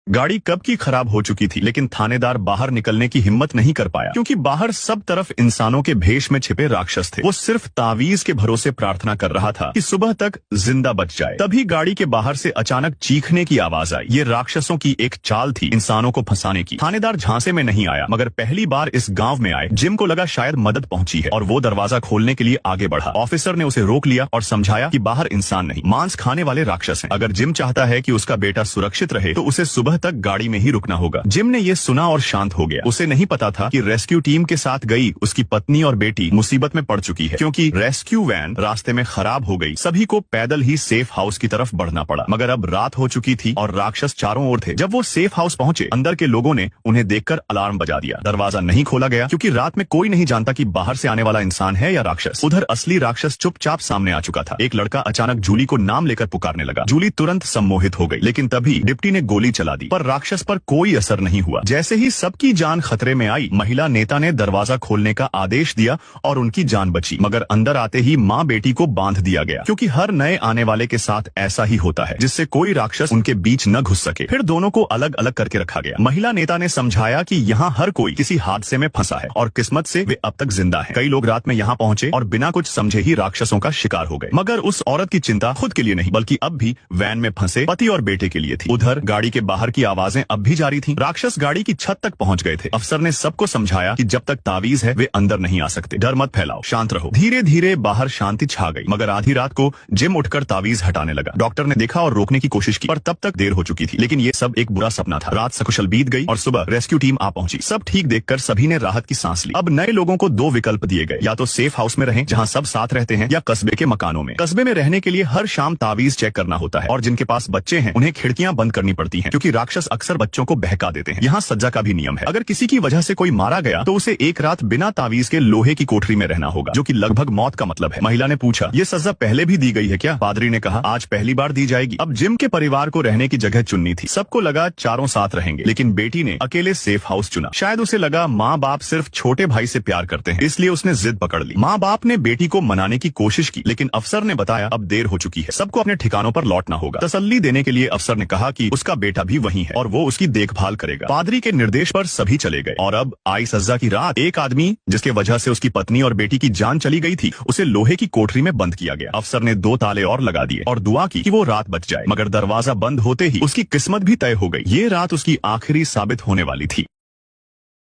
गाड़ी कब की खराब हो चुकी थी, लेकिन थानेदार बाहर निकलने की हिम्मत नहीं कर पाया क्योंकि बाहर सब तरफ इंसानों के भेष में छिपे राक्षस थे। वो सिर्फ तावीज के भरोसे प्रार्थना कर रहा था कि सुबह तक जिंदा बच जाए। तभी गाड़ी के बाहर से अचानक चीखने की आवाज आई। ये राक्षसों की एक चाल थी इंसानों को फंसाने की। थानेदार झांसे में नहीं आया, मगर पहली बार इस गाँव में आए जिम को लगा शायद मदद पहुंची है और वो दरवाजा खोलने के लिए आगे बढ़ा। ऑफिसर ने उसे रोक लिया और समझाया कि बाहर इंसान नहीं, मांस खाने वाले राक्षस हैं। अगर जिम चाहता है कि उसका बेटा सुरक्षित रहे तो उसे सुबह तक गाड़ी में ही रुकना होगा। जिम ने ये सुना और शांत हो गया। उसे नहीं पता था कि रेस्क्यू टीम के साथ गई उसकी पत्नी और बेटी मुसीबत में पड़ चुकी है क्योंकि रेस्क्यू वैन रास्ते में खराब हो गई। सभी को पैदल ही सेफ हाउस की तरफ बढ़ना पड़ा, मगर अब रात हो चुकी थी और राक्षस चारों ओर थे। जब वो सेफ हाउस पहुंचे, अंदर के लोगों ने उन्हें देखकर अलार्म बजा दिया। दरवाजा नहीं खोला गया क्योंकि रात में कोई नहीं जानता कि बाहर से आने वाला इंसान है या राक्षस। उधर असली राक्षस चुपचाप सामने आ चुका था। एक लड़का अचानक जूली को नाम लेकर पुकारने लगा। जूली तुरंत सम्मोहित हो गई, लेकिन तभी डिप्टी ने गोली चला दी, पर राक्षस पर कोई असर नहीं हुआ। जैसे ही सबकी जान खतरे में आई, महिला नेता ने दरवाजा खोलने का आदेश दिया और उनकी जान बची। मगर अंदर आते ही माँ बेटी को बांध दिया गया क्योंकि हर नए आने वाले के साथ ऐसा ही होता है, जिससे कोई राक्षस उनके बीच न घुस सके। फिर दोनों को अलग अलग करके रखा गया। महिला नेता ने समझाया कि यहाँ हर कोई किसी हादसे में फंसा है और किस्मत से वे अब तक जिंदा हैं। कई लोग रात में यहाँ पहुंचे और बिना कुछ समझे ही राक्षसों का शिकार हो गए। मगर उस औरत की चिंता खुद के लिए नहीं, बल्कि अब भी वैन में फंसे पति और बेटे के लिए थी। उधर गाड़ी के बाहर की आवाजें अब भी जारी थी। राक्षस गाड़ी की छत तक पहुंच गए थे। अफसर ने सबको समझाया कि जब तक तावीज है वे अंदर नहीं आ सकते। डर मत फैलाओ, शांत रहो। धीरे धीरे बाहर शांति छा गई, मगर आधी रात को जिम उठकर तावीज हटाने लगा। डॉक्टर ने देखा और रोकने की कोशिश की, पर तब तक देर हो चुकी थी। लेकिन ये सब एक बुरा सपना था। रात सकुशल बीत गई और सुबह रेस्क्यू टीम आ पहुंची। सब ठीक देखकर सभी ने राहत की सांस ली। अब नए लोगों को दो विकल्प दिए गए, या तो सेफ हाउस में रहें जहां सब साथ रहते हैं, या कस्बे के मकानों में। कस्बे में रहने के लिए हर शाम तावीज चेक करना होता है और जिनके पास बच्चे हैं उन्हें खिड़कियां बंद करनी पड़ती हैं क्योंकि राक्षस अक्सर बच्चों को बहका देते हैं। यहाँ सज्जा का भी नियम है। अगर किसी की वजह से कोई मारा गया तो उसे एक रात बिना तावीज के लोहे की कोठरी में रहना होगा, जो कि लगभग मौत का मतलब है। महिला ने पूछा, ये सजा पहले भी दी गई है क्या? पादरी ने कहा, आज पहली बार दी जाएगी। अब जिम के परिवार को रहने की जगह चुननी थी। सबको लगा चारों साथ रहेंगे, लेकिन बेटी ने अकेले सेफ हाउस चुना। शायद उसे लगा माँ बाप सिर्फ छोटे भाई से प्यार करते हैं, इसलिए उसने जिद पकड़ ली। माँ बाप ने बेटी को मनाने की कोशिश की, लेकिन अफसर ने बताया अब देर हो चुकी है, सबको अपने ठिकानों पर लौटना होगा। तसल्ली देने के लिए अफसर ने कहा कि उसका बेटा भी वहीं है और वो उसकी देखभाल करेगा। पादरी के निर्देश पर सभी चले गए और अब आई सजा की रात। एक आदमी जिसके वजह से उसकी पत्नी और बेटी की जान चली गई थी, उसे लोहे की कोठरी में बंद किया गया। अफसर ने 2 ताले और लगा दिए और दुआ की कि वो रात बच जाए, मगर दरवाजा बंद होते ही उसकी किस्मत भी तय हो गई। ये रात उसकी आखिरी साबित होने वाली थी।